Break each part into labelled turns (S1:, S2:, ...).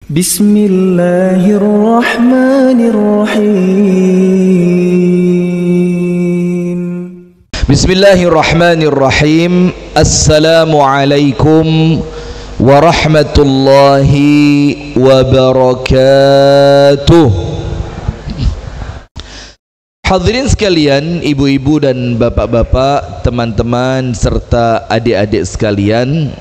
S1: Bismillahirrahmanirrahim.
S2: Bismillahirrahmanirrahim. Assalamualaikum warahmatullahi wabarakatuh. Hadirin sekalian, ibu-ibu dan bapak-bapak, teman-teman serta adik-adik sekalian,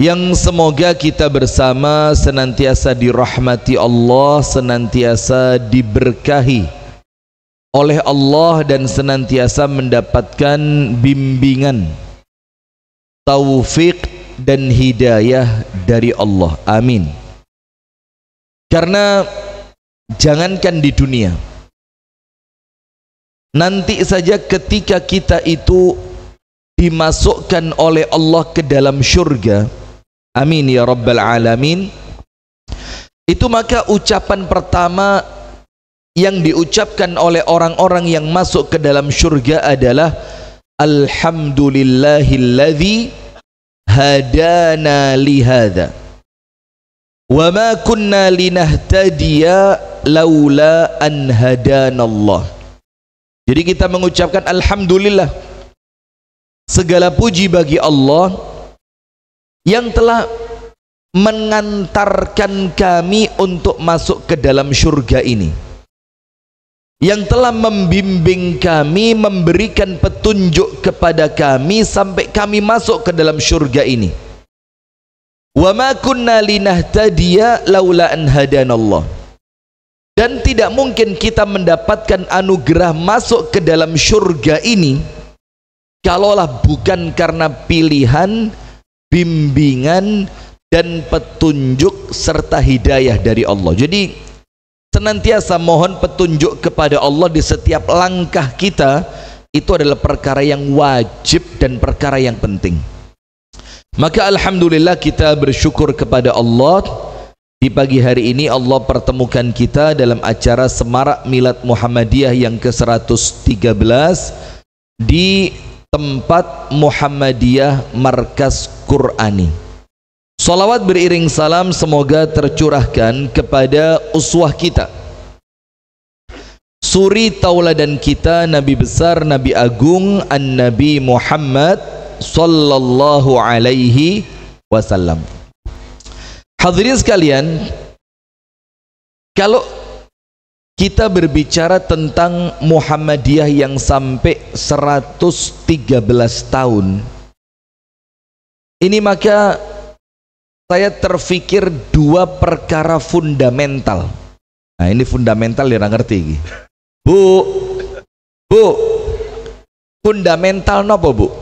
S2: yang semoga kita bersama senantiasa dirahmati Allah, senantiasa diberkahi oleh Allah, dan senantiasa mendapatkan bimbingan, taufik dan hidayah dari Allah. Amin. Karena jangankan di dunia, nanti saja ketika kita itu dimasukkan oleh Allah ke dalam syurga, amin ya rabbal alamin, itu maka ucapan pertama yang diucapkan oleh orang-orang yang masuk ke dalam syurga adalah alhamdulillahilladzi hadana lihada wa ma kunna linahtadiya laula an hadanallah. Jadi kita mengucapkan alhamdulillah, segala puji bagi Allah yang telah mengantarkan kami untuk masuk ke dalam syurga ini, yang telah membimbing kami, memberikan petunjuk kepada kami sampai kami masuk ke dalam syurga ini. Wa ma kunna linahtadiya laula an hadanallah. Dan tidak mungkin kita mendapatkan anugerah masuk ke dalam syurga ini kalaulah bukan karena pilihan, bimbingan dan petunjuk serta hidayah dari Allah. Jadi senantiasa mohon petunjuk kepada Allah di setiap langkah kita, itu adalah perkara yang wajib dan perkara yang penting. Maka alhamdulillah kita bersyukur kepada Allah, di pagi hari ini Allah pertemukan kita dalam acara Semarak Milad Muhammadiyah yang ke-113 di tempat Muhammadiyah Markas Qur'ani. Salawat beriring salam semoga tercurahkan kepada uswah kita, suri tauladan kita, Nabi besar, Nabi agung, An-Nabi Muhammad sallallahu alaihi wasallam. Hadirin sekalian, kalau kita berbicara tentang Muhammadiyah yang sampai 113 tahun ini, maka saya terfikir dua perkara fundamental. Nah, ini fundamental ya, ngerti Bu, fundamental nopo Bu?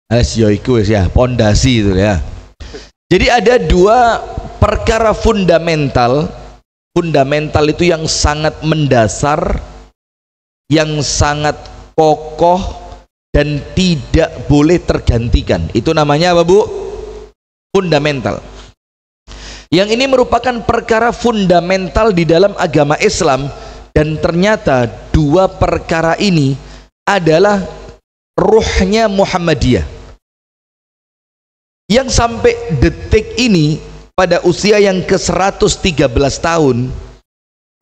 S2: Asyaiku ya, pondasi itu ya. Jadi ada dua perkara fundamental. Fundamental itu yang sangat mendasar, yang sangat kokoh dan tidak boleh tergantikan. Itu namanya apa Bu? Fundamental. Yang ini merupakan perkara fundamental di dalam agama Islam, dan ternyata dua perkara ini adalah ruhnya Muhammadiyah, yang sampai detik ini pada usia yang ke-113 tahun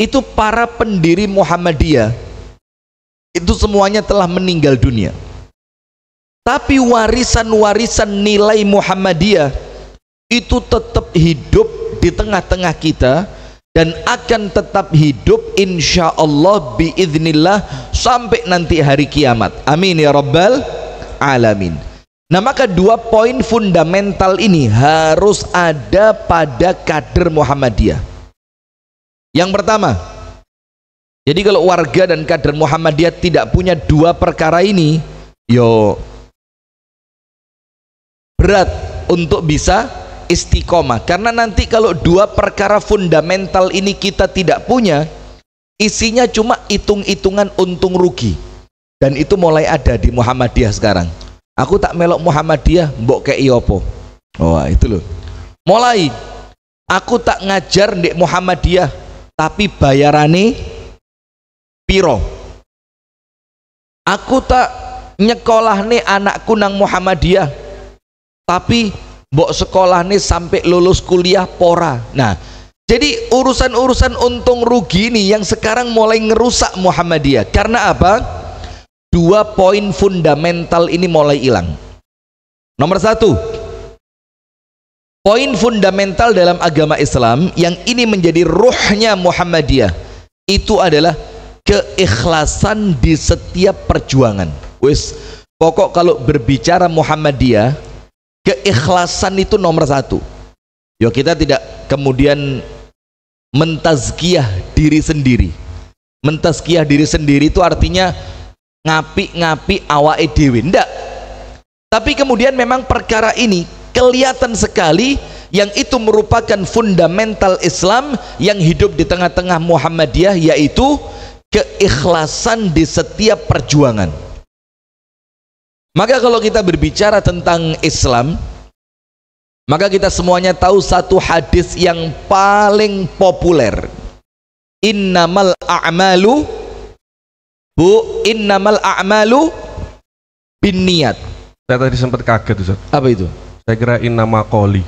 S2: itu para pendiri Muhammadiyah itu semuanya telah meninggal dunia, tapi warisan-warisan nilai Muhammadiyah itu tetap hidup di tengah-tengah kita dan akan tetap hidup insyaallah biiznillah sampai nanti hari kiamat. Amin ya rabbal alamin. Nah, maka dua poin fundamental ini harus ada pada kader Muhammadiyah. Yang pertama, jadi kalau warga dan kader Muhammadiyah tidak punya dua perkara ini, yo berat untuk bisa istiqomah. Karena nanti kalau dua perkara fundamental ini kita tidak punya, isinya cuma hitung-hitungan untung rugi. Dan itu mulai ada di Muhammadiyah sekarang. Aku tak melok Muhammadiyah, mbok kei opo. Wah, itu loh. Mulai aku tak ngajar di Muhammadiyah, tapi bayarane piro. Aku tak nyekolahne anakku nang Muhammadiyah, tapi mbok sekolah nih sampai lulus kuliah pora. Nah, jadi urusan-urusan untung rugi ini yang sekarang mulai ngerusak Muhammadiyah. Karena apa? Dua poin fundamental ini mulai hilang. Nomor satu, poin fundamental dalam agama Islam yang ini menjadi ruhnya Muhammadiyah itu adalah keikhlasan di setiap perjuangan. Wis, pokok kalau berbicara Muhammadiyah, keikhlasan itu nomor satu. Yo, kita tidak kemudian mentazkiyah diri sendiri. Mentazkiyah diri sendiri itu artinya ngapi-ngapi awake dhewe, ndak. Tapi kemudian memang perkara ini kelihatan sekali yang itu merupakan fundamental Islam yang hidup di tengah-tengah Muhammadiyah, yaitu keikhlasan di setiap perjuangan. Maka kalau kita berbicara tentang Islam, maka kita semuanya tahu satu hadis yang paling populer. Innamal a'malu binniyat.
S3: Saya tadi sempat kaget, Ustaz.
S2: Apa itu?
S3: Saya kira innama qoli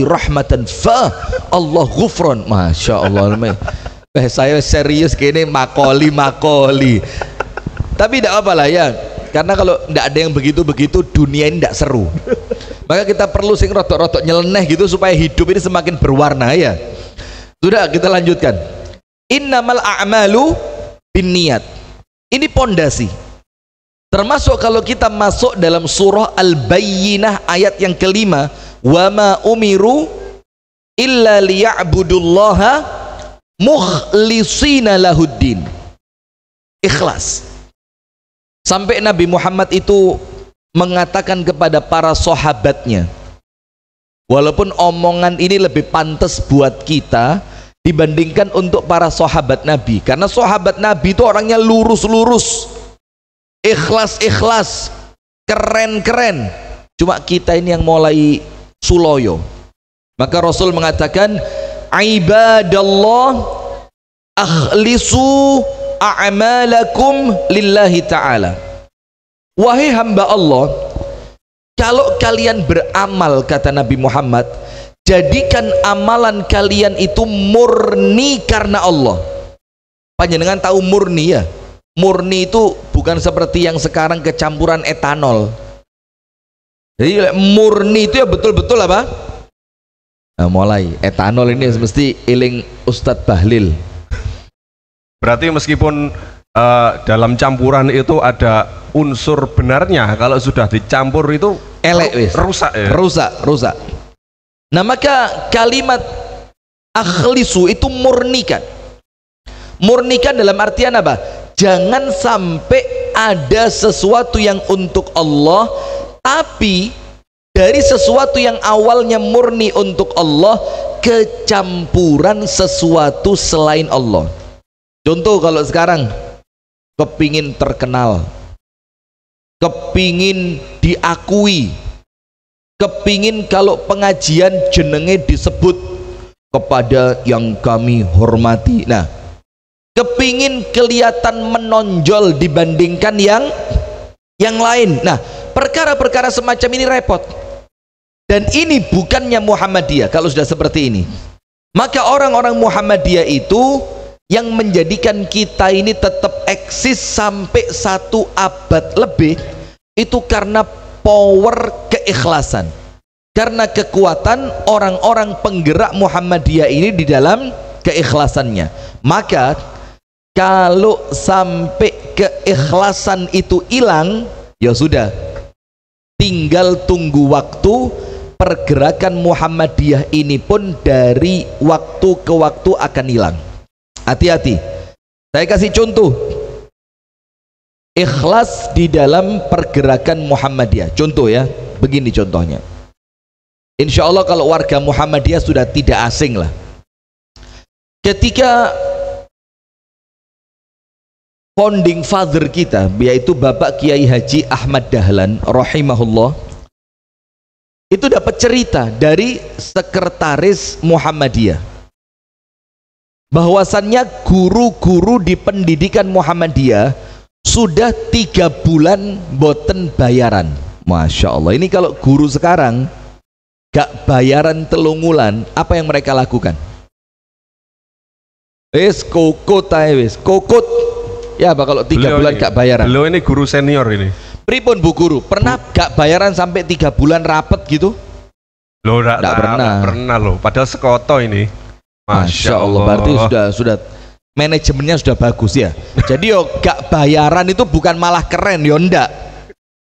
S2: rahmatan fa Allah ghufran. Masya Allah. Saya serius gini, makoli. Tapi tidak apalah ya, karena kalau tidak ada yang begitu-begitu dunia ini tidak seru. Maka kita perlu sing rotok-rotok nyeleneh gitu supaya hidup ini semakin berwarna ya. Sudah, kita lanjutkan. Innamal a'malu binniyat. Ini pondasi. Termasuk kalau kita masuk dalam surah Al-Bayyinah ayat yang kelima, wa ma umiru illa liya'budullaha mukhlishina lahuddin. Ikhlas. Sampai Nabi Muhammad itu mengatakan kepada para sahabatnya, walaupun omongan ini lebih pantas buat kita dibandingkan untuk para sahabat Nabi, karena sahabat Nabi itu orangnya lurus-lurus, ikhlas, keren. Cuma kita ini yang mulai suloyo. Maka Rasul mengatakan, ibadallah akhlisu a'malakum lillahi ta'ala. Wahai hamba Allah, kalau kalian beramal, kata Nabi Muhammad, jadikan amalan kalian itu murni karena Allah. Panjenengan tahu murni ya? Murni itu bukan seperti yang sekarang kecampuran etanol. Jadi murni itu ya betul-betul apa? Nah, mulai etanol ini mesti iling Ustadz Bahlil.
S3: Berarti meskipun dalam campuran itu ada unsur benarnya, kalau sudah dicampur itu
S2: elek,
S3: rusak ya?
S2: Rusak. Nah, maka kalimat akhlisu itu murnikan. Murnikan dalam artian apa? Jangan sampai ada sesuatu yang untuk Allah, tapi dari sesuatu yang awalnya murni untuk Allah, kecampuran sesuatu selain Allah. Contoh, kalau sekarang kepingin terkenal, kepingin diakui, kepingin kalau pengajian jenenge disebut kepada yang kami hormati. Nah, kepingin kelihatan menonjol dibandingkan yang lain. Nah, perkara-perkara semacam ini repot. Dan ini bukannya Muhammadiyah kalau sudah seperti ini. Maka orang-orang Muhammadiyah itu yang menjadikan kita ini tetap eksis sampai 1 abad lebih, itu karena power keikhlasan, karena kekuatan orang-orang penggerak Muhammadiyah ini di dalam keikhlasannya. Maka kalau sampai keikhlasan itu hilang, ya sudah, tinggal tunggu waktu, pergerakan Muhammadiyah ini pun dari waktu ke waktu akan hilang. Hati-hati. Saya kasih contoh ikhlas di dalam pergerakan Muhammadiyah. Contoh ya, begini contohnya. Insya Allah kalau warga Muhammadiyah sudah tidak asing lah. Ketika founding father kita, yaitu Bapak Kiai Haji Ahmad Dahlan rahimahullah, itu dapat cerita dari sekretaris Muhammadiyah bahwasannya guru-guru di pendidikan Muhammadiyah sudah 3 bulan boten bayaran. Masya Allah. Ini kalau guru sekarang gak bayaran telungulan, apa yang mereka lakukan? Wis kokot ae wis, kokot. Ya apa kalau 3 bulan gak bayaran?
S3: Beliau ini guru senior ini.
S2: Pripun Bu Guru? Pernah gak bayaran sampai 3 bulan rapet gitu?
S3: Loh, enggak
S2: pernah.
S3: Pernah loh. Padahal sekoto ini.
S2: Masya Allah. Berarti sudah manajemennya sudah bagus ya. Jadi yo gak bayaran itu bukan malah keren, yo ndak.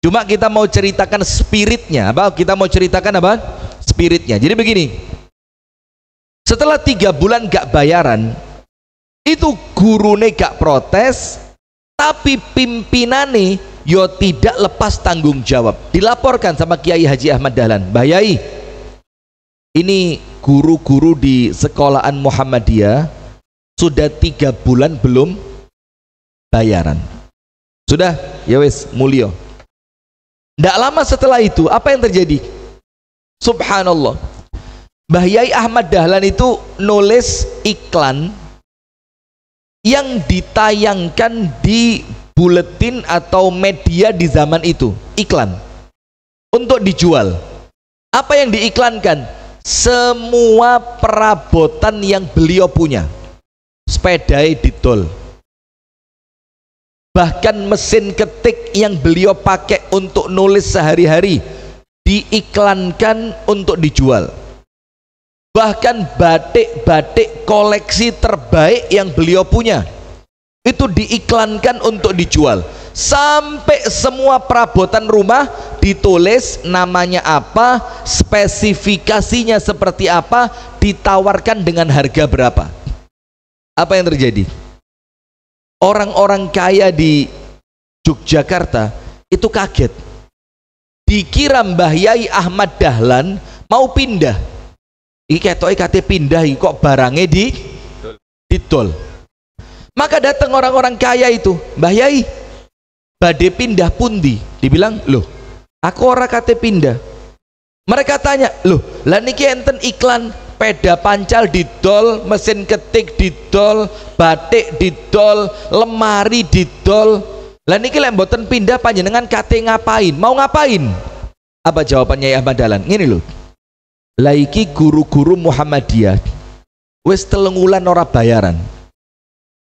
S2: Cuma kita mau ceritakan spiritnya. Apa? Kita mau ceritakan apa? Spiritnya. Jadi begini. Setelah 3 bulan gak bayaran, itu gurune gak protes, tapi pimpinane yo tidak lepas tanggung jawab. Dilaporkan sama Kiai Haji Ahmad Dahlan, Mbah Yai, ini guru-guru di sekolahan Muhammadiyah sudah 3 bulan belum bayaran. Sudah, ya wes mulio. Tidak lama setelah itu, apa yang terjadi? Subhanallah, Mbah Yai Ahmad Dahlan itu nulis iklan yang ditayangkan di buletin atau media di zaman itu, iklan untuk dijual. Apa yang diiklankan? Semua perabotan yang beliau punya, sepeda didol, bahkan mesin ketik yang beliau pakai untuk nulis sehari-hari diiklankan untuk dijual. Bahkan batik-batik koleksi terbaik yang beliau punya itu diiklankan untuk dijual. Sampai semua perabotan rumah ditulis namanya apa, spesifikasinya seperti apa, ditawarkan dengan harga berapa. Apa yang terjadi? Orang-orang kaya di Yogyakarta itu kaget, dikira Mbah Yai Ahmad Dahlan mau pindah. Iki ketoke kate pindah, kok barangnya didol. Maka datang orang-orang kaya itu, Mbah Yai, badhe pindah pundi? Dibilang, loh, aku ora kate pindah. Mereka tanya, loh, lah niki enten iklan peda pancal didol, mesin ketik didol, batik didol, lemari didol. Lah niki lek mboten pindah panjenengan kate ngapain? Mau ngapain? Apa jawabannya Ahmad Dahlan? Ngene lho. Lah iki guru-guru Muhammadiyah wis 3 wulan ora bayaran.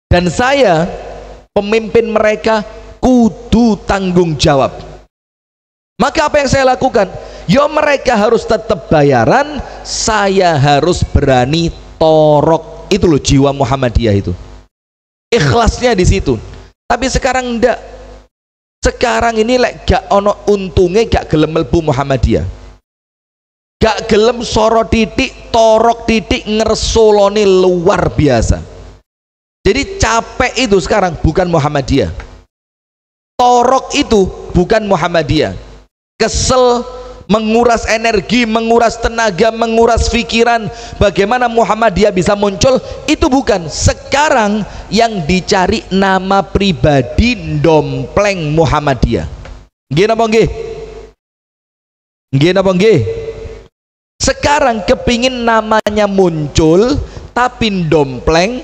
S2: Dan saya pemimpin mereka kudu tanggung jawab. Maka apa yang saya lakukan? Ya mereka harus tetap bayaran, saya harus berani torok. Itu loh jiwa Muhammadiyah itu. Ikhlasnya di situ. Tapi sekarang ndak. Sekarang ini lek gak ono untungnya gak gelem mlebu Muhammadiyah. Gak gelem soro titik, torok titik, ngersoloni luar biasa. Jadi capek itu sekarang bukan Muhammadiyah. Torok itu bukan Muhammadiyah. Kesel, menguras energi, menguras tenaga, menguras pikiran, bagaimana Muhammadiyah bisa muncul, itu bukan. Sekarang yang dicari nama pribadi ndompleng Muhammadiyah. Nggih napa nggih? Nggih napa nggih? Sekarang kepingin namanya muncul tapi ndompleng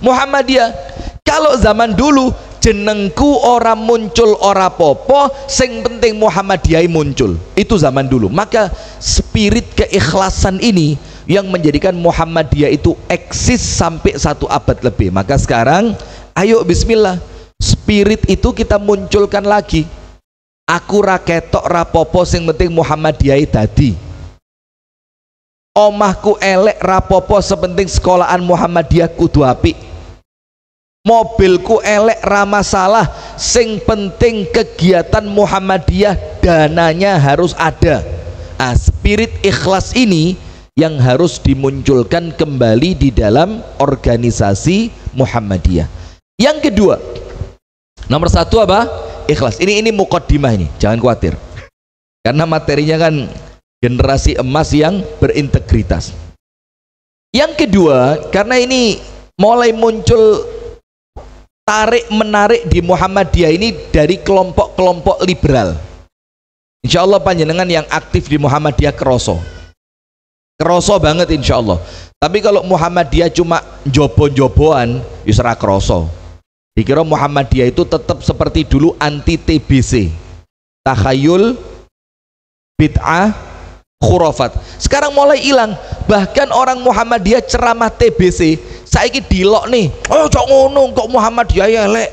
S2: Muhammadiyah. Kalau zaman dulu jenengku ora muncul ora popo, sing penting Muhammadiyah muncul. Itu zaman dulu. Maka spirit keikhlasan ini yang menjadikan Muhammadiyah itu eksis sampai 1 abad lebih. Maka sekarang ayo bismillah, spirit itu kita munculkan lagi. Aku raketok rapopo, sing penting Muhammadiyah dadi. Omahku elek rapopo, sepenting sekolahan Muhammadiyah kudu apik. Mobilku elek ramasalah, sing penting kegiatan Muhammadiyah dananya harus ada. Spirit ikhlas ini yang harus dimunculkan kembali di dalam organisasi Muhammadiyah. Yang kedua, nomor 1 apa? Ikhlas. Ini muqaddimah ini, jangan khawatir. Karena materinya kan generasi emas yang berintegritas. Yang kedua, karena ini mulai muncul tarik menarik di Muhammadiyah ini dari kelompok-kelompok liberal. Insya Allah panjenengan yang aktif di Muhammadiyah keroso banget insya Allah. Tapi kalau Muhammadiyah cuma jobo-joboan, yusra keroso. Dikira Muhammadiyah itu tetap seperti dulu anti TBC. takhayul, bid'ah, khurafat. Sekarang mulai hilang. Bahkan orang Muhammadiyah ceramah TBC saiki dilok nih, oh cok ngono kok Muhammadiyah ya elek.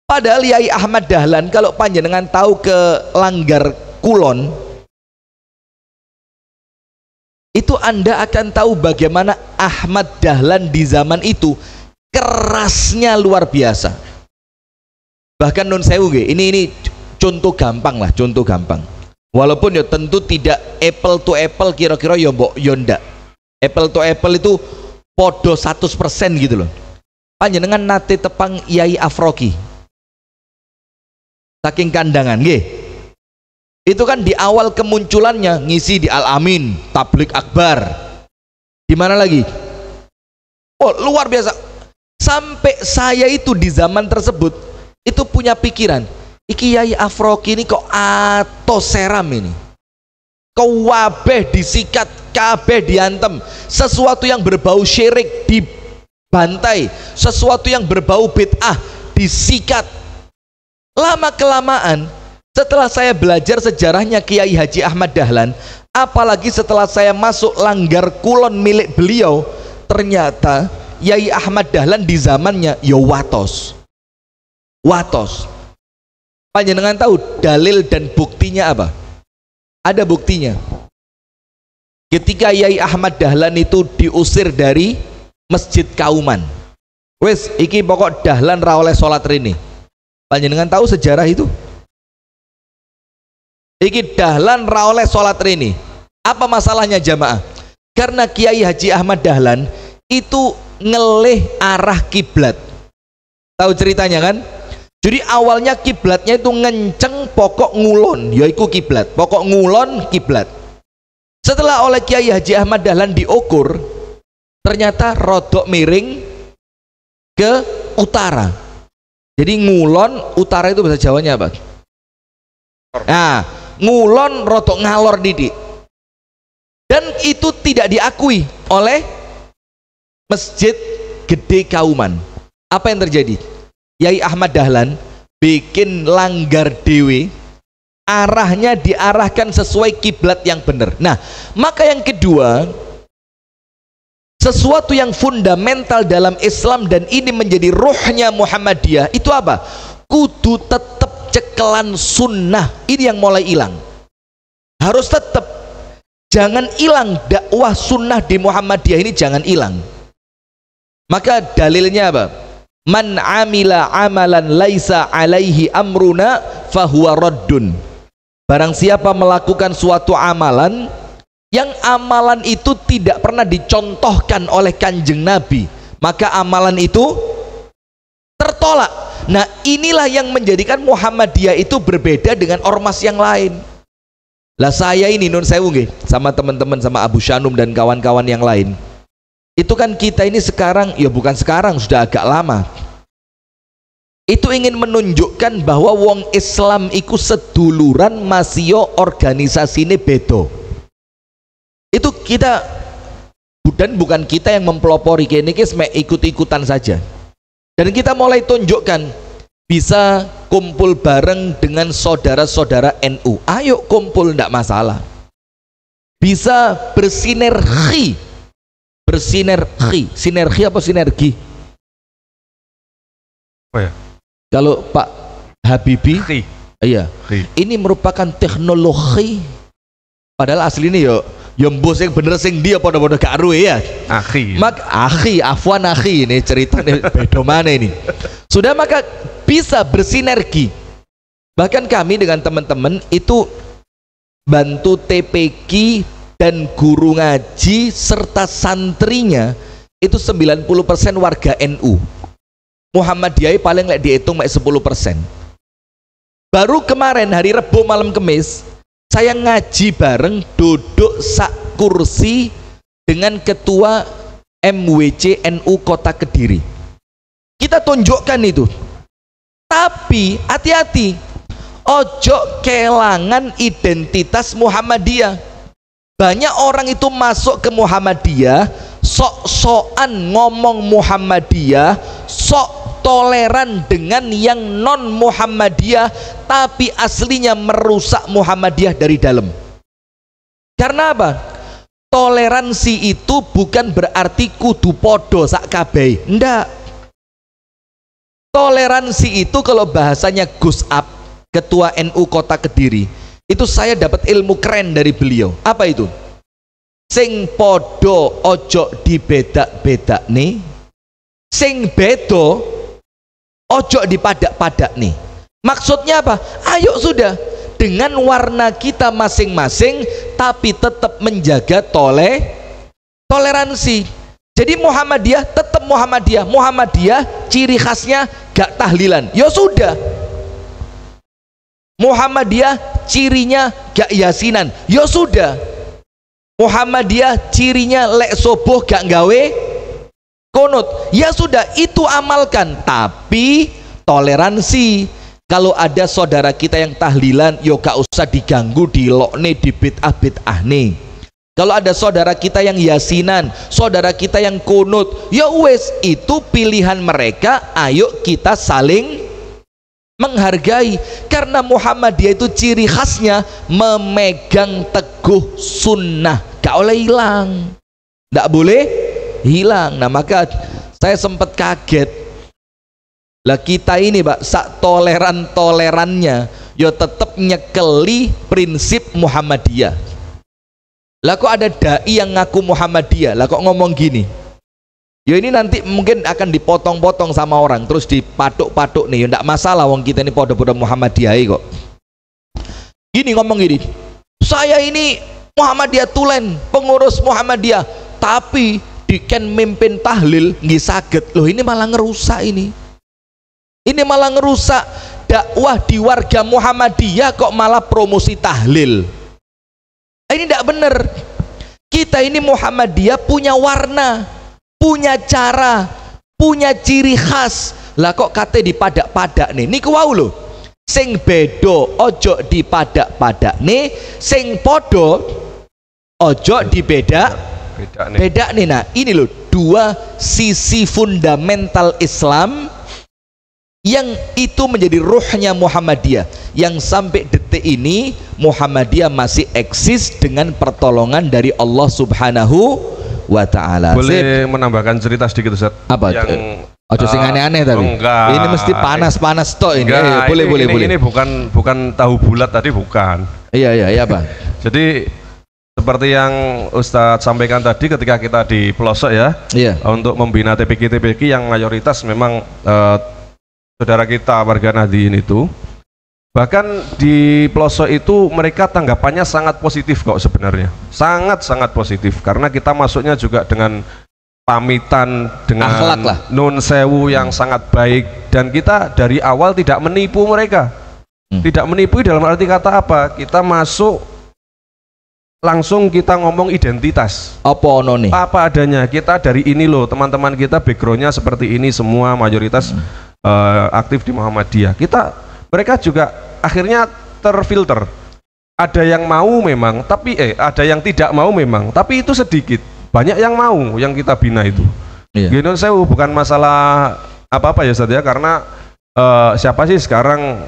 S2: Padahal Yai Ahmad Dahlan, kalau panjenengan tahu ke Langgar Kulon, itu Anda akan tahu bagaimana Ahmad Dahlan di zaman itu kerasnya luar biasa. Bahkan nun sewu, ini contoh gampang lah, contoh gampang. Walaupun ya tentu tidak apple to apple, kira-kira ya mbok ya ndak. Apple to apple itu podo 100% gitu loh. Panjenengan nate tepang Yai Afroki saking kandangan nggih. Itu kan di awal kemunculannya ngisi di Al-Amin, Tablik Akbar. Di mana lagi? Oh, luar biasa. Sampai saya itu di zaman tersebut itu punya pikiran, iki Yai Afroki ini kok ato seram ini, kok wabeh disikat, kabeh diantem, sesuatu yang berbau syirik dibantai, sesuatu yang berbau bid'ah disikat. Lama kelamaan setelah saya belajar sejarahnya Kiai Haji Ahmad Dahlan, apalagi setelah saya masuk Langgar Kulon milik beliau, ternyata Yai Ahmad Dahlan di zamannya ya watos. Panjenengan tahu dalil dan buktinya apa? Ada buktinya. Ketika Yai Ahmad Dahlan itu diusir dari Masjid Kauman, wes iki pokok Dahlan ra oleh salat rene. Panjenengan tahu sejarah itu? Iki Dahlan ra oleh salat rene. Apa masalahnya jamaah? Karena Kiai Haji Ahmad Dahlan itu ngelih arah kiblat. Tahu ceritanya kan? Jadi awalnya kiblatnya itu ngenceng pokok ngulon, yaitu kiblat. Pokok ngulon kiblat. Setelah oleh Kiai Haji Ahmad Dahlan diukur, ternyata rodok miring ke utara. Jadi ngulon utara itu bahasa Jawanya apa? Nah, ngulon rodok ngalor didik. Dan itu tidak diakui oleh Masjid Gede Kauman. Apa yang terjadi? Yai Ahmad Dahlan bikin langgar dewe, arahnya diarahkan sesuai kiblat yang benar. Nah, maka yang kedua, sesuatu yang fundamental dalam Islam dan ini menjadi ruhnya Muhammadiyah itu apa? Kudu tetap cekelan sunnah. Ini yang mulai hilang. Harus tetap, jangan hilang dakwah sunnah di Muhammadiyah ini, jangan hilang. Maka dalilnya apa? Man amila amalan laisa alaihi amruna fahuwa raddun. Barang siapa melakukan suatu amalan yang amalan itu tidak pernah dicontohkan oleh Kanjeng Nabi, maka amalan itu tertolak. Nah, inilah yang menjadikan Muhammadiyah itu berbeda dengan ormas yang lain. Lah saya ini nun sewu nggih, sama teman-teman, sama Abu Syanum dan kawan-kawan yang lain. Itu kan kita ini sekarang, ya bukan sekarang, sudah agak lama. Itu ingin menunjukkan bahwa wong Islam iku seduluran masih organisasine bedo. Itu kita, dan bukan kita yang mempelopori, kene ikut-ikutan saja. Dan kita mulai tunjukkan bisa kumpul bareng dengan saudara-saudara NU. Ayo kumpul, tidak masalah. Bisa bersinergi. Sinergi apa sinergi?
S3: Oh ya.
S2: Kalau Pak Habibie, iya, ini merupakan teknologi. Padahal aslinya yo mbos yang bener sing dia pada-pada gak aruh ya. Afwan ini ceritanya beda mana ini. Sudah, maka bisa bersinergi. Bahkan kami dengan teman-teman itu bantu TPQ dan guru ngaji serta santrinya itu 90% warga NU. Muhammadiyah paling lek dihitung 10%. Baru kemarin hari Rebo malam Kemis saya ngaji bareng, duduk sak kursi dengan ketua MWC NU Kota Kediri. Kita tunjukkan itu. Tapi hati-hati, ojo kelangan identitas Muhammadiyah. Banyak orang itu masuk ke Muhammadiyah sok-sokan ngomong Muhammadiyah, sok toleran dengan yang non Muhammadiyah tapi aslinya merusak Muhammadiyah dari dalam. Karena apa? Toleransi itu bukan berarti kudu podo sak kabeh. Ndak. Toleransi itu kalau bahasanya Gus Ab, Ketua NU Kota Kediri, itu saya dapat ilmu keren dari beliau. Apa itu? Sing podo ojo dibedak-bedak nih, sing bedo ojo dipadak-padak nih. Maksudnya apa? Ayo sudah, dengan warna kita masing-masing tapi tetap menjaga toleransi. Jadi Muhammadiyah tetap Muhammadiyah. Muhammadiyah ciri khasnya gak tahlilan. Ya sudah. Muhammadiyah cirinya gak yasinan. Ya sudah. Muhammadiyah cirinya lek soboh gak gawe konut. Ya sudah, itu amalkan. Tapi toleransi. Kalau ada saudara kita yang tahlilan, yo gak usah diganggu, dilokne, dibid'ah nih. Kalau ada saudara kita yang yasinan, saudara kita yang kunut, ya wes, itu pilihan mereka. Ayo kita saling menghargai. Karena Muhammadiyah itu ciri khasnya memegang teguh sunnah, gak boleh hilang, gak boleh hilang. Nah maka saya sempat kaget lah, kita ini Pak sak tolerannya yo tetap nyekeli prinsip Muhammadiyah. Lah kok ada dai yang ngaku Muhammadiyah, lah kok ngomong gini, ya ini nanti mungkin akan dipotong-potong sama orang, terus dipatuk-patuk nih, ya ndak masalah, wong kita ini podo-podo Muhammadiyah kok. Gini ngomong gini, saya ini Muhammadiyah tulen, pengurus Muhammadiyah, tapi diken mimpin tahlil nggih saged. Loh ini malah ngerusak ini. Ini malah ngerusak dakwah di warga Muhammadiyah, kok malah promosi tahlil. Ini ndak bener. Kita ini Muhammadiyah punya warna, punya cara, punya ciri khas. Lah kok kate dipadak-padak nih, niku wau lho, sing bedo ojo dipadak-padak nih, sing podo ojo beda nih. Nah ini loh dua sisi fundamental Islam yang itu menjadi ruhnya Muhammadiyah, yang sampai detik ini Muhammadiyah masih eksis dengan pertolongan dari Allah Subhanahu wa ta'ala.
S3: Boleh menambahkan cerita sedikit Ustaz?
S2: Apa? Yang ojo sing aneh-aneh tapi.
S3: Enggak.
S2: Ini mesti panas-panas tok ini.
S3: Enggak,
S2: Boleh.
S3: Ini bukan tahu bulat tadi, bukan.
S2: Iya Bang.
S3: Jadi seperti yang Ustadz sampaikan tadi ketika kita di pelosok ya,
S2: iya,
S3: untuk membina TPQ yang mayoritas memang saudara kita warga Nahdliyin itu, bahkan di pelosok itu mereka tanggapannya sangat positif kok sebenarnya, sangat positif, karena kita masuknya juga dengan pamitan, dengan
S2: akhlak lah,
S3: nun sewu yang sangat baik, dan kita dari awal tidak menipu mereka. Tidak menipu dalam arti kata apa? Kita masuk langsung kita ngomong identitas apa adanya, kita dari ini loh, teman-teman kita backgroundnya seperti ini semua, mayoritas aktif di Muhammadiyah. Mereka juga akhirnya terfilter. Ada yang mau memang, tapi ada yang tidak mau memang, tapi itu sedikit. Banyak yang mau yang kita bina itu. Gini saya bukan masalah apa-apa ya Ustaz ya, karena siapa sih sekarang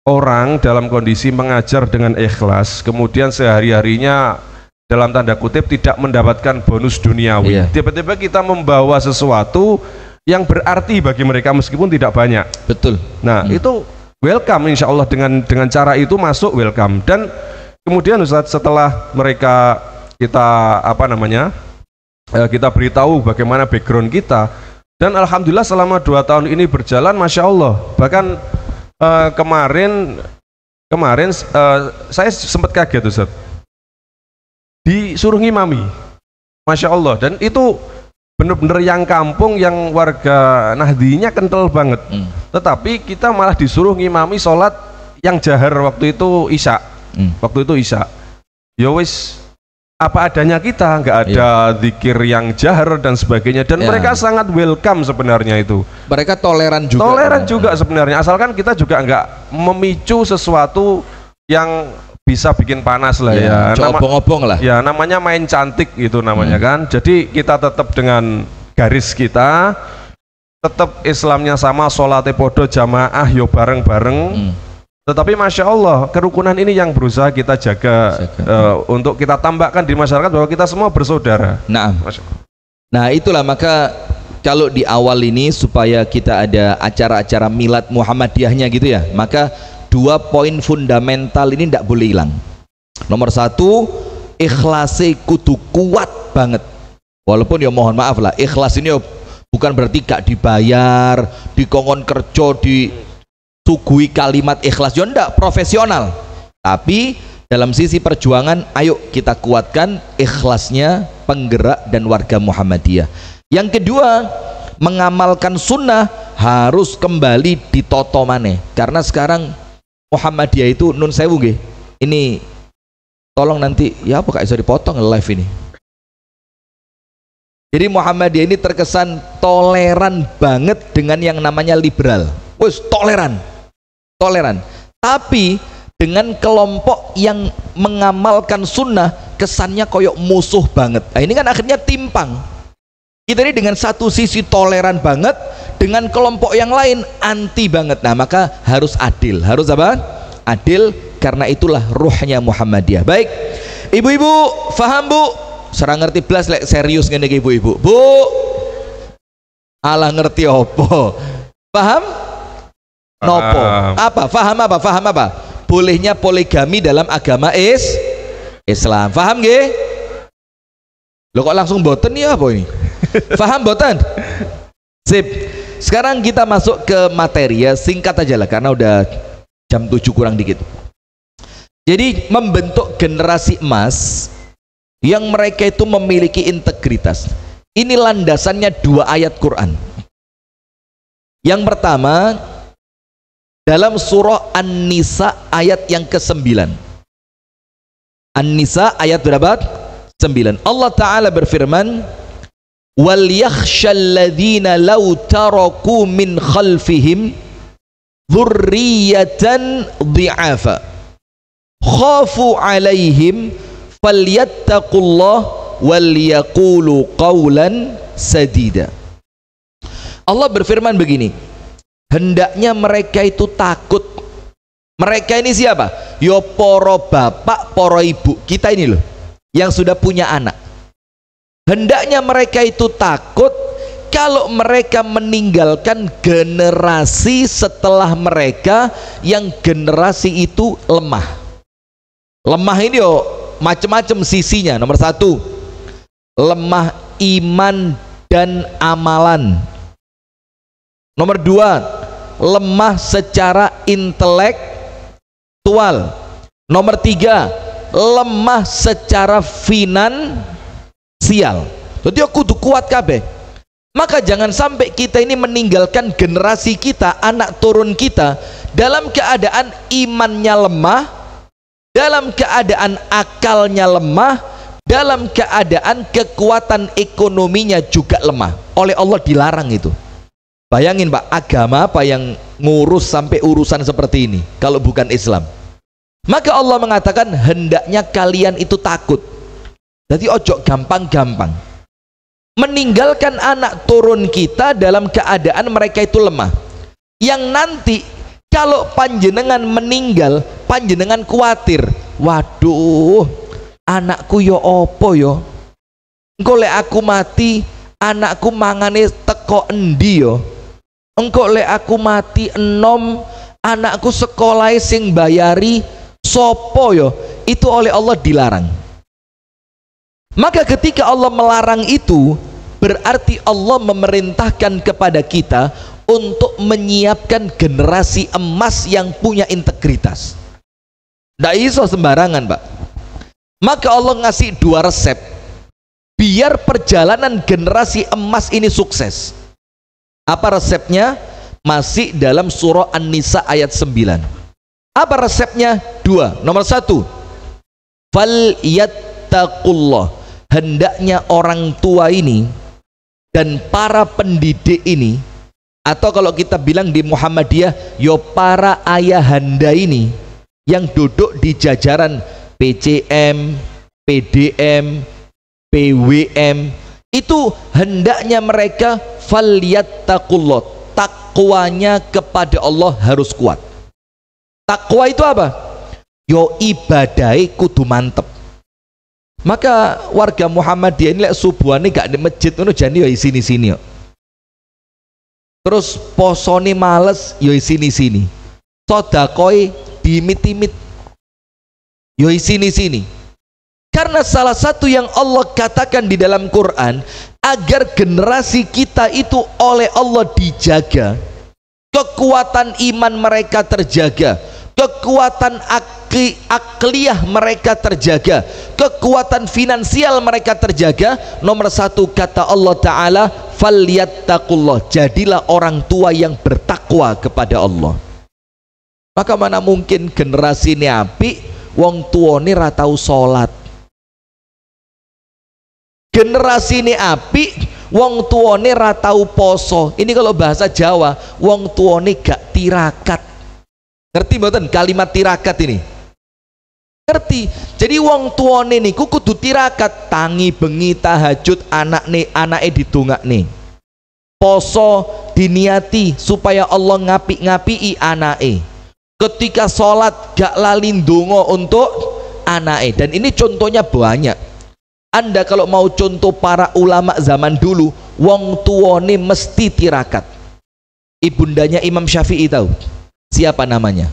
S3: orang dalam kondisi mengajar dengan ikhlas, kemudian sehari-harinya dalam tanda kutip tidak mendapatkan bonus duniawi. Tiba-tiba kita membawa sesuatu yang berarti bagi mereka meskipun tidak banyak. Betul. Nah itu welcome, insya Allah dengan cara itu masuk welcome. Dan kemudian Ustaz, setelah mereka kita kita beritahu bagaimana background kita, dan alhamdulillah selama 2 tahun ini berjalan, masya Allah. Bahkan kemarin saya sempat kaget Ustaz, disuruh ngimami, masya Allah. Dan itu bener-bener yang kampung, yang warga Nahdlinya kental banget. Tetapi kita malah disuruh ngimami sholat yang jahar waktu itu Isya. Waktu itu Isya. Ya wis, apa adanya kita, nggak ada zikir yang jahar dan sebagainya. Dan mereka sangat welcome sebenarnya itu. Mereka toleran juga. Toleran juga sebenarnya, asalkan kita juga nggak memicu sesuatu yang bisa bikin panas lah ya, obong-obong lah ya, namanya main cantik gitu namanya kan. Jadi kita tetap dengan garis kita, tetap Islamnya sama, sholatnya podo, jamaah yo bareng-bareng. Tetapi Masya Allah, kerukunan ini yang berusaha kita jaga, untuk kita tambahkan di masyarakat bahwa kita semua bersaudara.
S2: Nah itulah, maka kalau di awal ini supaya kita ada acara-acara milad Muhammadiyahnya gitu ya, maka 2 poin fundamental ini tidak boleh hilang. Nomor 1, ikhlasnya kudu kuat banget. Walaupun ya mohon maaf lah, ikhlas ini bukan berarti gak dibayar, dikongkon kerja, disuguhi kalimat ikhlas, ya enggak, profesional. Tapi dalam sisi perjuangan, ayo kita kuatkan ikhlasnya penggerak dan warga Muhammadiyah. Yang kedua, mengamalkan sunnah harus kembali ditoto maneh. Karena sekarang Muhammadiyah itu nun sewu nggih. Ini tolong nanti ya apa bisa dipotong live ini. Jadi Muhammadiyah ini terkesan toleran banget dengan yang namanya liberal. Wes toleran. Tapi dengan kelompok yang mengamalkan sunnah kesannya koyok musuh banget. Nah, ini kan akhirnya timpang. Kita ini dengan satu sisi toleran banget, dengan kelompok yang lain anti banget. Nah maka harus adil. Harus apa? Adil, karena itulah ruhnya Muhammadiyah. Baik, ibu-ibu faham bu? Serang ngerti belas lek serius ngene iki ibu-ibu. Bu, alah ngerti opo? Paham? Nopo? Apa? Faham apa? Faham apa? Bolehnya poligami dalam agama Islam. Faham nggih? Lo kok langsung boten ya apa ini? Faham boten? Sip. Sekarang kita masuk ke materi ya, singkat aja lah karena udah jam 7 kurang dikit. Jadi membentuk generasi emas yang mereka itu memiliki integritas. Ini landasannya 2 ayat Quran. Yang pertama dalam surah An-Nisa ayat yang ke-9. An-Nisa ayat berapa? 9. Allah Ta'ala berfirman, wal yakhshal ladzina law taraku min khalfihim dzurriyyatan dhi'afa khafu 'alaihim falyattaqullah wal yaqulu qawlan sadida. Allah berfirman begini, hendaknya mereka itu takut. Mereka ini siapa? Yo poro bapak, poro ibu kita ini loh, yang sudah punya anak. Hendaknya mereka itu takut kalau mereka meninggalkan generasi setelah mereka yang generasi itu lemah. Lemah ini yo macam-macam sisinya. Nomor 1, lemah iman dan amalan. Nomor 2, lemah secara intelektual. Nomor 3, lemah secara finansial. Jadi aku kudu kuat kabeh. Maka jangan sampai kita ini meninggalkan generasi kita, anak turun kita dalam keadaan imannya lemah, dalam keadaan akalnya lemah, dalam keadaan kekuatan ekonominya juga lemah. Oleh Allah dilarang itu. Bayangin Pak, agama apa yang ngurus sampai urusan seperti ini kalau bukan Islam? Maka Allah mengatakan hendaknya kalian itu takut. Jadi ojo gampang-gampang meninggalkan anak turun kita dalam keadaan mereka itu lemah, yang nanti kalau panjenengan meninggal panjenengan khawatir, waduh anakku yo opo yo, engko lek aku mati anakku mangane teko endi yo, engko lek aku mati enom anakku sekolah sing bayari sopo yo. Itu oleh Allah dilarang. Maka ketika Allah melarang itu berarti Allah memerintahkan kepada kita untuk menyiapkan generasi emas yang punya integritas. Nggak iso sembarangan Pak. Maka Allah ngasih 2 resep biar perjalanan generasi emas ini sukses. Apa resepnya? Masih dalam surah An-Nisa ayat 9. Apa resepnya? 2. Nomor 1, fal yattaqullah. Hendaknya orang tua ini dan para pendidik ini, atau kalau kita bilang di Muhammadiyah, yo para ayahanda ini yang duduk di jajaran PCM, PDM, PWM, itu hendaknya mereka falyattaqullah, takwanya kepada Allah harus kuat. Takwa itu apa? Yo ibadai kudu mantep. Maka warga Muhammadiyah ini lek subuhane gak di masjid ngono jane yo sini-sini yo. Terus posone males yo sini-sini. Sedekah dimit-imit yo sini-sini. Karena salah satu yang Allah katakan di dalam Quran, agar generasi kita itu oleh Allah dijaga, kekuatan iman mereka terjaga, kekuatan akliyah mereka terjaga, kekuatan finansial mereka terjaga. Nomor satu kata Allah Ta'ala, falyattaqullah, jadilah orang tua yang bertakwa kepada Allah. Maka mana mungkin generasi ini apik wong tuane ra tau salat. Generasi ini apik wong tuane ra tau poso. Ini kalau bahasa Jawa, wong tuane gak tirakat. Ngerti mboten kalimat tirakat ini? Ngerti. Jadi wong tuane niku kudu tirakat, tangi bengi tahajud anake didongakne. Poso diniati supaya Allah ngapik-ngapiki anake. Ketika sholat gak lali ndonga untuk anake. Dan ini contohnya banyak. Anda kalau mau contoh para ulama zaman dulu, wong tuane mesti tirakat. Ibundanya Imam Syafi'i tahu? Siapa namanya?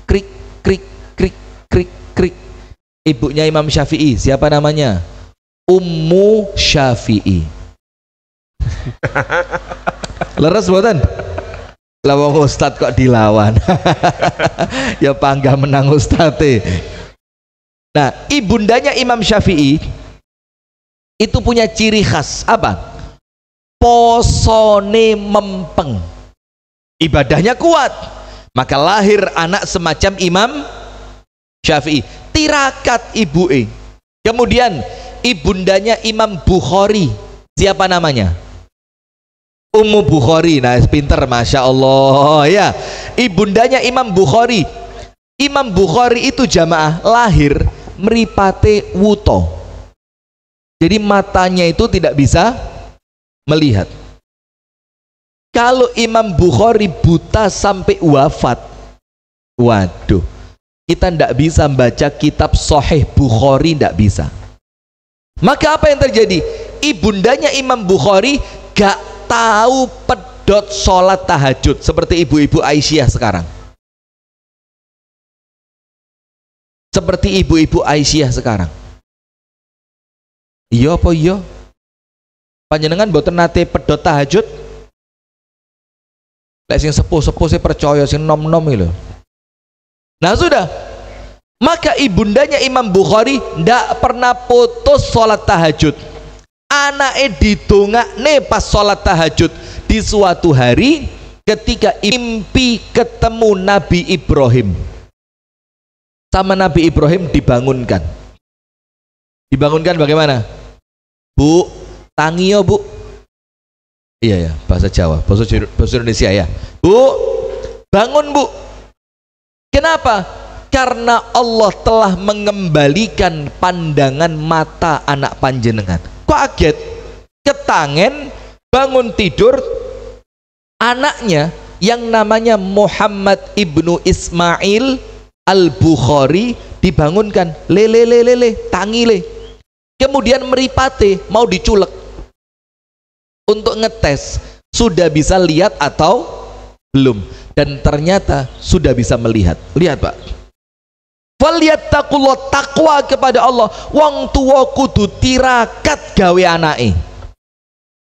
S2: Krik krik krik krik krik. Ibunya Imam Syafi'i siapa namanya? Ummu Syafi'i. Leres boten? Lawang ustad kok dilawan. Ya pangga menang ustate. Nah, ibundanya Imam Syafi'i itu punya ciri khas apa? Posone mempeng, ibadahnya kuat. Maka lahir anak semacam Imam Syafi'i, tirakat ibu'e. Kemudian ibundanya Imam Bukhari, siapa namanya? Ummu Bukhari. Nah, pinter, Masya Allah ya. Ibundanya Imam Bukhari. Imam Bukhari itu jamaah lahir mripate wuto. Jadi matanya itu tidak bisa melihat. Kalau Imam Bukhari buta sampai wafat, waduh, kita tidak bisa baca kitab Sahih Bukhari, tidak bisa. Maka apa yang terjadi? Ibundanya Imam Bukhari gak tahu pedot sholat tahajud seperti ibu-ibu Aisyah sekarang. Seperti ibu-ibu Aisyah sekarang. Iya apa iya? Panjenengan mboten nate pedot tahajud? Lek sing sepuh-sepuh saya percaya, sing nom-nom iki lho. Nah sudah. Maka ibundanya Imam Bukhari ndak pernah putus sholat tahajud. Anaknya didongakne pas sholat tahajud. Di suatu hari ketika mimpi ketemu Nabi Ibrahim, sama Nabi Ibrahim dibangunkan. Dibangunkan bagaimana? Bu, tangiyo bu. Iya ya, bahasa Jawa, bahasa Indonesia ya. Bu, bangun bu. Kenapa? Karena Allah telah mengembalikan pandangan mata anak panjenengan. Kaget, ketangen, bangun tidur, anaknya yang namanya Muhammad ibnu Ismail al-Bukhari dibangunkan, lele, tangile. Kemudian meripate, mau diculek untuk ngetes sudah bisa lihat atau belum, dan ternyata sudah bisa melihat. Lihat Pak, falyattaqullah, takwa kepada Allah. Wong tua kudu tirakat gawe anake.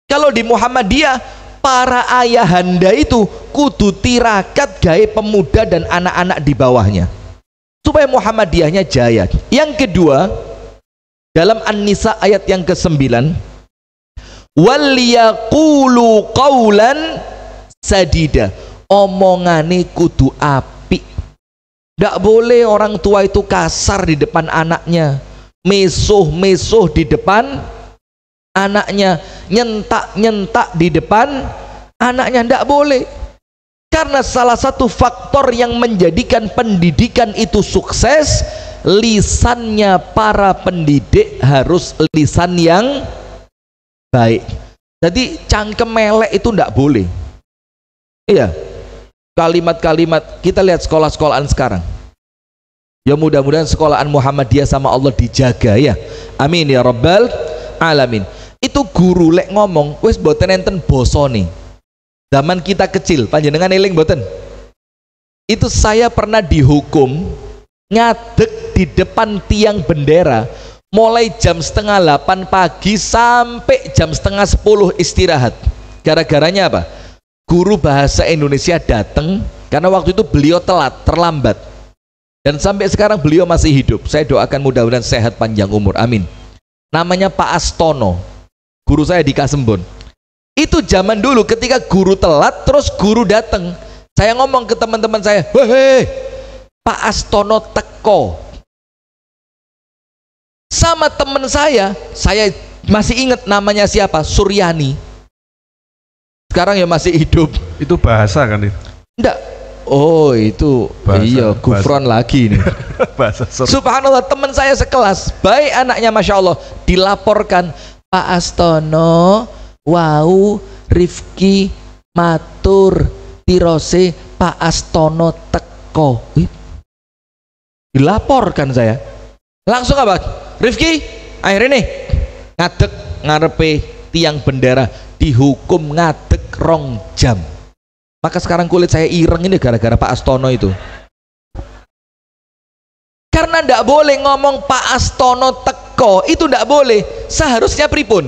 S2: Kalau di Muhammadiyah, para ayahanda itu kudu tirakat gawe pemuda dan anak-anak di bawahnya supaya Muhammadiyahnya jaya. Yang kedua, dalam An-Nisa ayat yang ke-9, waliyaqulu qaulan sadida, omongane kudu apik. Tidak boleh orang tua itu kasar di depan anaknya, mesuh di depan anaknya, nyentak di depan anaknya. Tidak boleh. Karena salah satu faktor yang menjadikan pendidikan itu sukses, lisannya para pendidik harus lisan yang baik. Jadi cangkem melek itu tidak boleh. Iya, kalimat-kalimat, kita lihat sekolah-sekolahan sekarang ya, mudah-mudahan sekolahan Muhammadiyah sama Allah dijaga ya, amin ya rabbal alamin. Itu guru lek ngomong wis boten enten bosone. Zaman kita kecil panjenengan eling boten, itu saya pernah dihukum ngadeg di depan tiang bendera mulai jam 7:30 pagi sampai jam 9:30 istirahat. Gara-garanya apa? Guru bahasa Indonesia datang karena waktu itu beliau terlambat, dan sampai sekarang beliau masih hidup. Saya doakan mudah-mudahan sehat panjang umur, amin. Namanya Pak Astono, guru saya di Kasembon. Itu zaman dulu ketika guru telat terus guru datang, saya ngomong ke teman-teman saya, "Hei, Pak Astono teko." Sama teman saya masih ingat namanya siapa? Suryani. Sekarang ya masih hidup.
S3: Itu bahasa kan itu?
S2: Enggak. Oh, itu bahasa, iya kufron lagi nih.
S3: Bahasa
S2: Subhanallah, teman saya sekelas, baik anaknya Masya Allah, dilaporkan, Pak Astono, wau, Rifki, matur, tirose, Pak Astono teko. Dilaporkan saya. Langsung apa? Rifki, akhirnya nih ngadeg ngarepe tiang bendera, dihukum ngadeg 2 jam. Maka sekarang kulit saya ireng ini gara-gara Pak Astono itu. Karena ndak boleh ngomong Pak Astono teko, itu ndak boleh. Seharusnya pripun?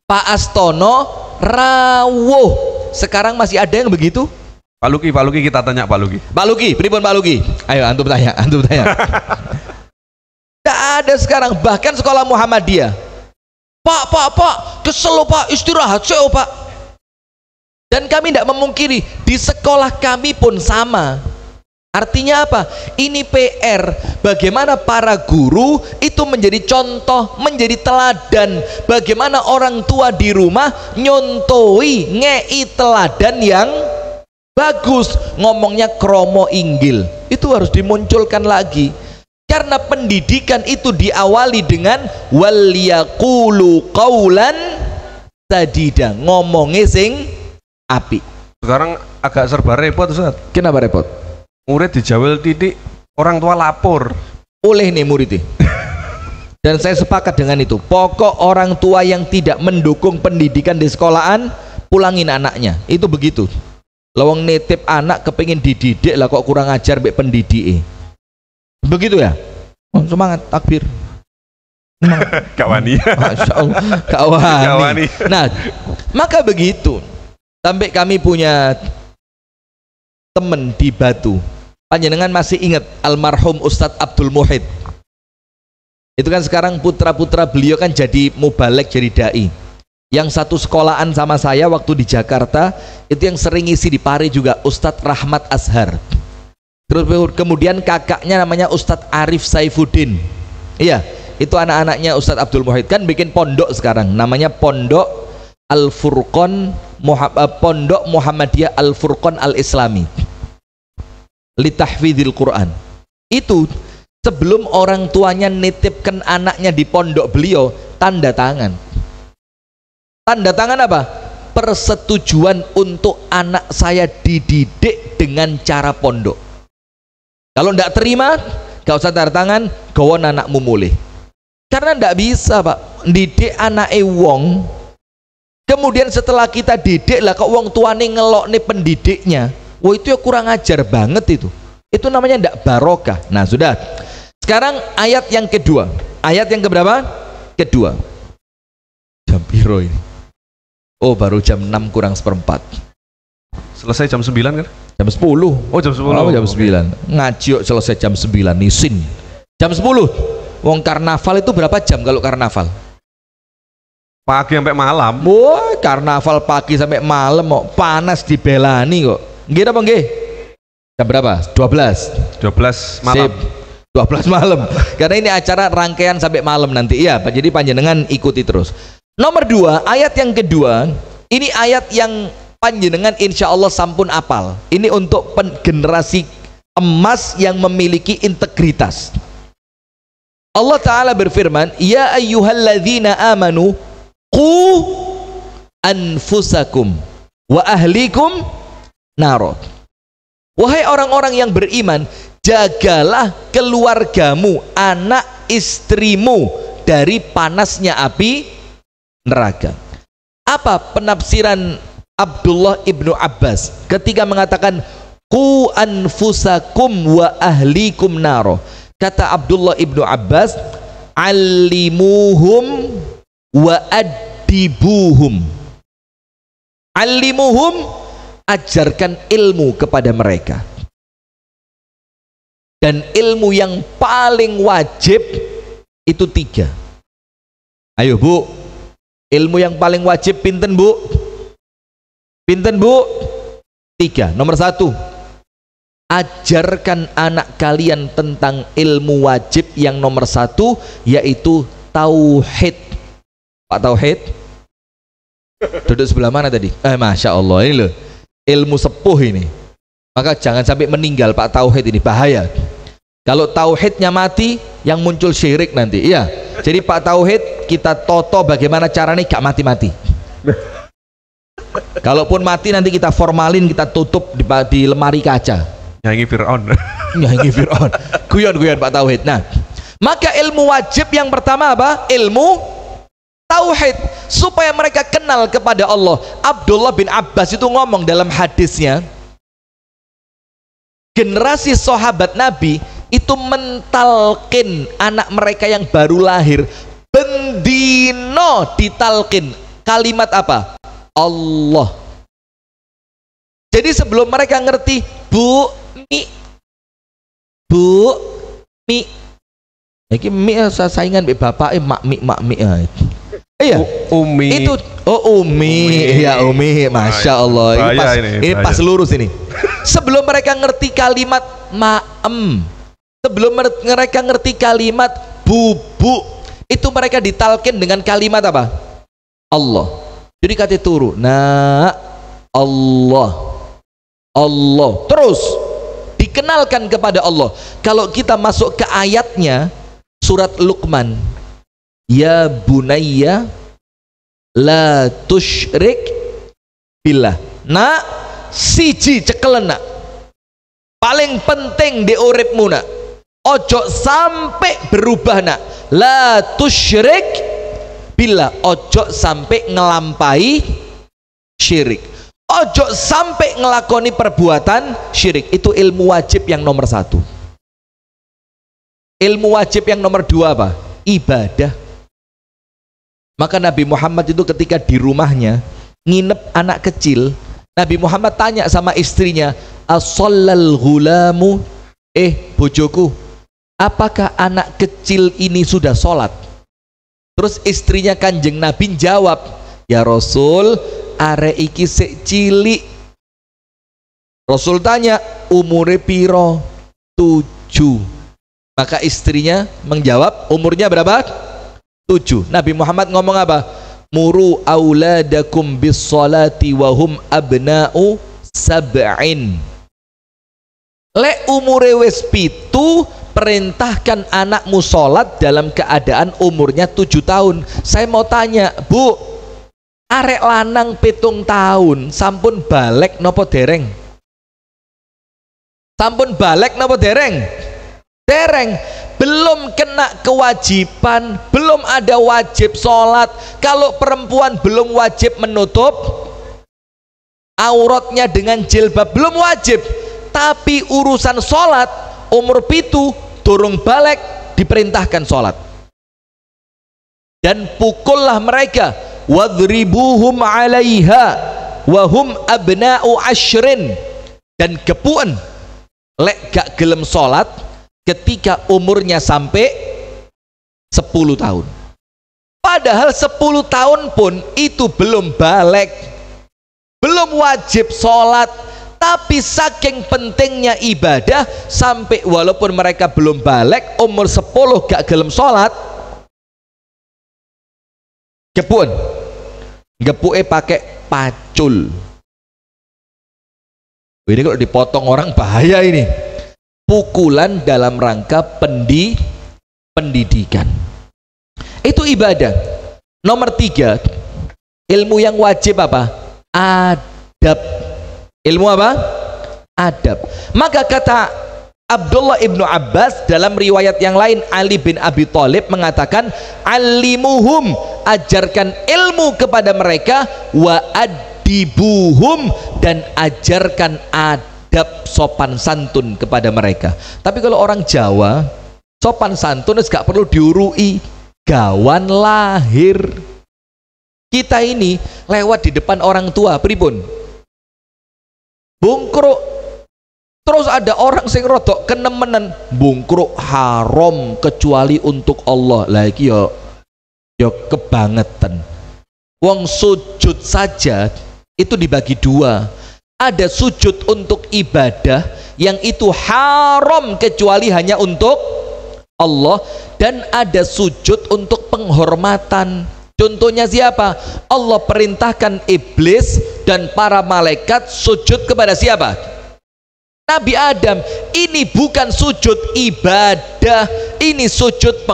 S2: Pak Astono rawuh. Sekarang masih ada yang begitu?
S3: Pak Luki kita tanya Pak Luki.
S2: Pak Luki, pripun Pak Luki? Ayo antum tanya. Ndak ada sekarang, bahkan sekolah Muhammadiyah. Pak, kesel Pak, istirahat sih Pak. Dan kami tidak memungkiri, di sekolah kami pun sama. Artinya apa? Ini PR, bagaimana para guru itu menjadi contoh, menjadi teladan. Bagaimana orang tua di rumah nyontoi, ngei teladan yang bagus. Ngomongnya kromo inggil, itu harus dimunculkan lagi. Karena pendidikan itu diawali dengan wal yaqulu qaulan sadida, ngomongnya sing api.
S3: Sekarang agak serba repot Ustaz.
S2: Kenapa repot?
S3: Murid dijawel titik, orang tua lapor.
S2: Oleh nih murid. Dan saya sepakat dengan itu. Pokok orang tua yang tidak mendukung pendidikan di sekolahan, pulangin anaknya. Itu begitu. Lawang nitip anak kepingin dididik lah kok kurang ajar mbek pendidik. Begitu ya? Oh, semangat takbir.
S3: Kawani.
S2: Masya Allah, kawani. Nah, maka begitu. Sampai kami punya teman di Batu. Panjenengan masih ingat almarhum Ustadz Abdul Muhid? Itu kan sekarang putra-putra beliau kan jadi mubalek, jadi dai. Yang satu sekolahan sama saya waktu di Jakarta, itu yang sering isi di Pari juga, Ustadz Rahmat Azhar. Terus kemudian kakaknya namanya Ustadz Arif Saifuddin. Iya, itu anak-anaknya Ustadz Abdul Muhid, kan bikin pondok sekarang, namanya Pondok Al-Furqan, Pondok Muhammadiyah Al-Furqan Al-Islami litahfidzil Quran. Itu sebelum orang tuanya nitipkan anaknya di pondok beliau, tanda tangan. Tanda tangan apa? Persetujuan untuk anak saya dididik dengan cara pondok. Kalau tidak terima, gak usah tanda tangan, gawon anakmu mulih. Karena tidak bisa Pak, didik anak wong, kemudian setelah kita didik lah kok wong tuane ngelok nih pendidiknya, wah itu ya kurang ajar banget itu. Itu namanya tidak barokah. Nah sudah. Sekarang ayat yang kedua. Ayat yang keberapa? Kedua. Jam piro ini? Oh baru jam 6 kurang seperempat.
S3: Selesai jam 9 kan?
S2: Jam 10.
S3: Oh jam 10.
S2: Oh jam 9. Ngaji yuk selesai jam 9 nisin. Jam 10. Wong karnaval itu berapa jam kalau karnaval?
S3: Pagi sampai malam.
S2: Wah, karnaval pagi sampai malam kok, panas dibelani kok. Nggih apa nggih? Jam berapa? 12
S3: malam.
S2: Sip. 12 malam. Karena ini acara rangkaian sampai malam nanti. Iya, jadi panjenengan ikuti terus. Nomor 2, ayat yang kedua. Ini ayat yang panjenengan insya Allah sampun apal. Ini untuk generasi emas yang memiliki integritas. Allah Ta'ala berfirman, ya ayyuhalladzina amanu qu anfusakum wa ahlikum naro. Wahai orang-orang yang beriman, jagalah keluargamu, anak istrimu dari panasnya api neraka. Apa penafsiran Abdullah ibnu Abbas ketika mengatakan qu anfusakum wa ahlikum naro? Kata Abdullah ibnu Abbas, alimuhum wa adibuhum. Alimuhum, ajarkan ilmu kepada mereka. Dan ilmu yang paling wajib itu 3. Ayo Bu, ilmu yang paling wajib pinten Bu? Pinten Bu? 3. Nomor 1, ajarkan anak kalian tentang ilmu wajib yang nomor 1, yaitu tauhid. Pak Tauhid duduk sebelah mana tadi? Masya Allah, ini loh ilmu sepuh ini. Maka jangan sampai meninggal Pak Tauhid, ini bahaya. Kalau tauhidnya mati, yang muncul syirik nanti. Iya, jadi Pak Tauhid kita toto bagaimana caranya gak mati-mati. Kalaupun mati nanti kita formalin, kita tutup di lemari kaca.
S3: Nyanyi Fir'aun.
S2: Nyanyi Fir'aun. Guyon-guyon Pak Tauhid. Nah, maka ilmu wajib yang pertama apa? Ilmu tauhid, supaya mereka kenal kepada Allah. Abdullah bin Abbas itu ngomong dalam hadisnya, generasi sahabat Nabi itu mentalkin anak mereka yang baru lahir, bendino ditalkin kalimat apa? Allah. Jadi sebelum mereka ngerti bu mi iki mi saingan be bapak mak mi iya
S3: umi
S2: itu umi ya umi, masya Allah, ini pas lurus ini. Sebelum mereka ngerti kalimat maem, sebelum mereka ngerti kalimat bubu, itu mereka ditalkin dengan kalimat apa? Allah. Jadi kata turu nah Allah terus dikenalkan kepada Allah. Kalau kita masuk ke ayatnya surat Luqman, ya bunayya la tusyrik billah. Nak, siji cekelen nak, paling penting di uripmu nak, ojo sampai berubah nak, la tusyrik billah, ojo sampai ngelampai syirik, ojo sampai ngelakoni perbuatan syirik. Itu ilmu wajib yang nomor 1. Ilmu wajib yang nomor 2 apa? Ibadah. Maka Nabi Muhammad itu ketika di rumahnya nginep anak kecil, Nabi Muhammad tanya sama istrinya, as-shallal ghulamu, bojoku, apakah anak kecil ini sudah sholat? Terus istrinya Kanjeng Nabi jawab, ya Rasul, arek iki sik cilik. Rasul tanya, umure piro? 7. Maka istrinya menjawab, umurnya berapa? 7. Nabi Muhammad ngomong apa? Muru auladakum bis salati wa hum abna'u sab'in. Le umure wis 7, perintahkan anakmu sholat dalam keadaan umurnya 7 tahun. Saya mau tanya, Bu, arek lanang 7 tahun sampun balek nopo dereng? Sampun balek nopo dereng? Dereng. Belum kena kewajiban, belum ada wajib sholat. Kalau perempuan belum wajib menutup auratnya dengan jilbab, belum wajib. Tapi urusan sholat, umur 7 durung balek diperintahkan sholat. Dan pukullah mereka, wadribuhum 'alaiha wa hum abna'u 'ashrin, dan gepuan lek gak gelem sholat ketika umurnya sampai 10 tahun. Padahal 10 tahun pun itu belum balek, belum wajib sholat. Tapi saking pentingnya ibadah, sampai walaupun mereka belum balek, umur 10 gak gelem sholat, gepuan, gepuke pakai pacul. Ini kalau dipotong orang bahaya ini. pukulan dalam rangka pendidikan. Itu ibadah. Nomor 3, ilmu yang wajib apa? Adab. Ilmu apa? Adab. Maka kata Abdullah ibnu Abbas dalam riwayat yang lain, Ali bin Abi Thalib mengatakan, alimuhum, ajarkan ilmu kepada mereka, wa adibuhum, dan ajarkan adab sopan santun kepada mereka. Tapi kalau orang Jawa, sopan santun gak perlu diurui, gawan lahir. Kita ini lewat di depan orang tua pripun? Bungkruk. Terus ada orang sing rodok kenemenan, bungkruk haram kecuali untuk Allah. Lagi yo kebangetan. Wong sujud saja itu dibagi 2. Ada sujud untuk ibadah yang itu haram kecuali hanya untuk Allah, dan ada sujud untuk penghormatan. Contohnya siapa? Allah perintahkan iblis dan para malaikat sujud kepada siapa? Nabi Adam. Ini bukan sujud ibadah, ini sujud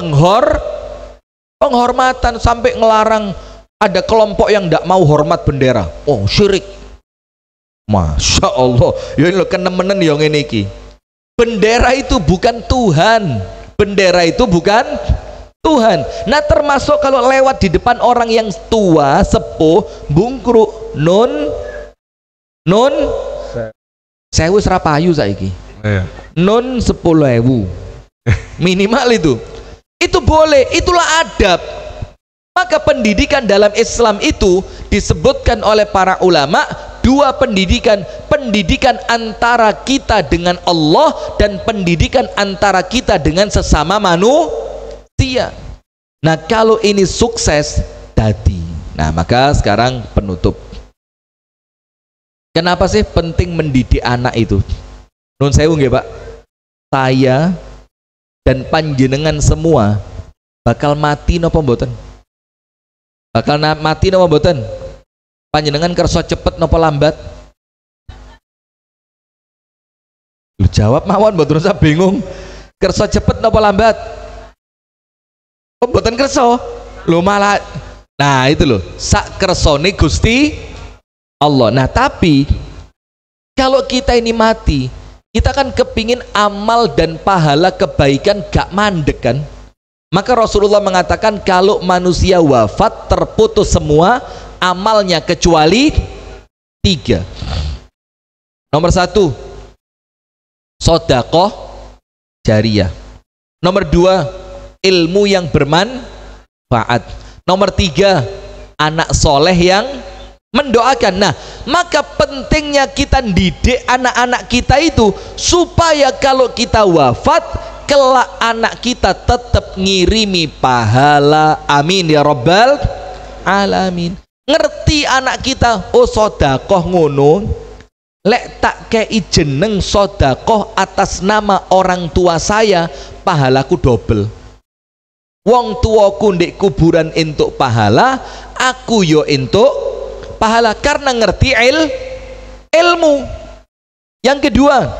S2: penghormatan. Sampai ngelarang, ada kelompok yang tidak mau hormat bendera. Oh, syirik. Masya Allah, ya ini kenemenen yang ini ki. Bendera itu bukan Tuhan. Bendera itu bukan Tuhan. Nah, termasuk kalau lewat di depan orang yang tua, sepuh, bungkruk, nun sewu serapayu saiki. Nun 10.000 minimal itu boleh, itulah adab. Maka pendidikan dalam Islam itu disebutkan oleh para ulama 2 pendidikan. Pendidikan antara kita dengan Allah dan pendidikan antara kita dengan sesama manusia. Nah, kalau ini sukses tadi. Nah, maka sekarang penutup. Kenapa sih penting mendidik anak itu? Nun sewu nggih, Pak. Saya dan panjenengan semua bakal mati napa mboten? Bakal mati napa mboten? Panjenengan kersa cepet napa lambat? Lu jawab mawon, mboten usah bingung. Kersa cepet napa lambat? Oh, mboten kersa. Lho malah. Nah, itu loh, sak kersane Gusti Allah. Nah, tapi kalau kita ini mati, kita kan kepingin amal dan pahala kebaikan gak mandek kan. Maka Rasulullah mengatakan kalau manusia wafat terputus semua amalnya kecuali 3. Nomor 1, sedekah jariyah. Nomor 2, ilmu yang bermanfaat. Nomor 3, anak soleh yang mendoakan. Nah, maka pentingnya kita didik anak-anak kita itu supaya kalau kita wafat kelak anak kita tetap ngirimi pahala. Amin ya rabbal alamin. Ngerti anak kita, oh sedekah ngono, lek tak kei jeneng sedekah atas nama orang tua saya, pahalaku double. Wong tuaku ndek kuburan entuk pahala, aku yo entuk pahala karena ngerti ilmu. Yang kedua,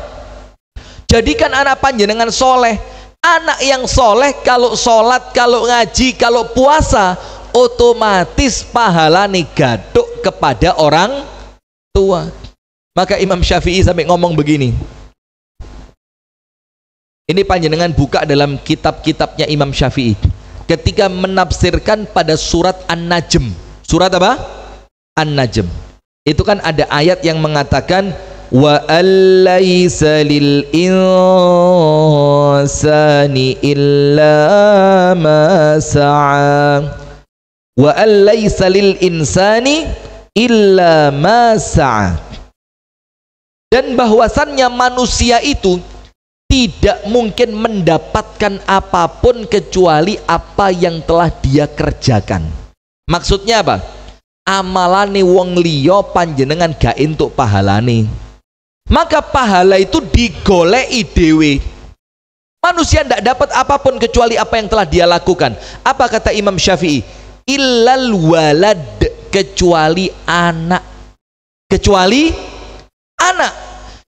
S2: jadikan anak panjenengan soleh. Anak yang soleh kalau sholat, kalau ngaji, kalau puasa, otomatis pahala gathuk kepada orang tua. Maka Imam Syafi'i sampai ngomong begini. Ini panjenengan buka dalam kitab-kitabnya Imam Syafi'i ketika menafsirkan pada surat An-Najm. Surat apa? An-Najm. Itu kan ada ayat yang mengatakan wa allaysa lil insani illa ma sa'a wa allaysa lil insani illa ma sa'a, dan bahwasannya manusia itu tidak mungkin mendapatkan apapun kecuali apa yang telah dia kerjakan. Maksudnya apa? Amalane wong liya panjenengan gak entuk pahalane. Maka pahala itu digoleki dhewe. Manusia tidak dapat apapun kecuali apa yang telah dia lakukan. Apa kata Imam Syafi'i? Illal walad, kecuali anak. Kecuali anak.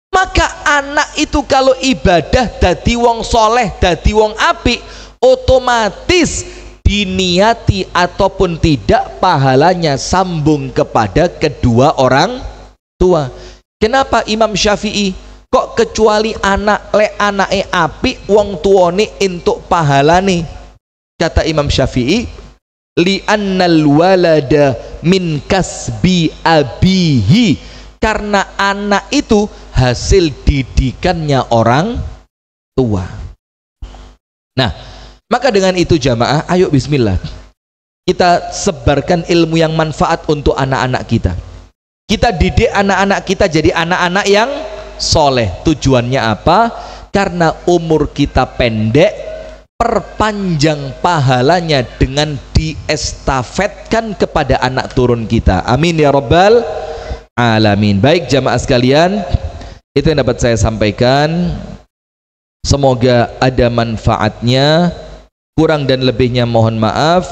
S2: Maka anak itu kalau ibadah dadi wong soleh, dadi wong apik, otomatis diniati ataupun tidak pahalanya sambung kepada kedua orang tua. Kenapa Imam Syafi'i kok kecuali anake apik wong tuane entuk pahalane? Kata Imam Syafi'i, li'annal walada min kasbi abihi, karena anak itu hasil didikannya orang tua. Nah, maka dengan itu jamaah, ayo bismillah, kita sebarkan ilmu yang manfaat untuk anak-anak kita. Kita didik anak-anak kita jadi anak-anak yang soleh. Tujuannya apa? Karena umur kita pendek, perpanjang pahalanya dengan diestafetkan kepada anak turun kita. Amin ya rabbal alamin. Baik jamaah sekalian, itu yang dapat saya sampaikan. Semoga ada manfaatnya. Kurang dan lebihnya mohon maaf.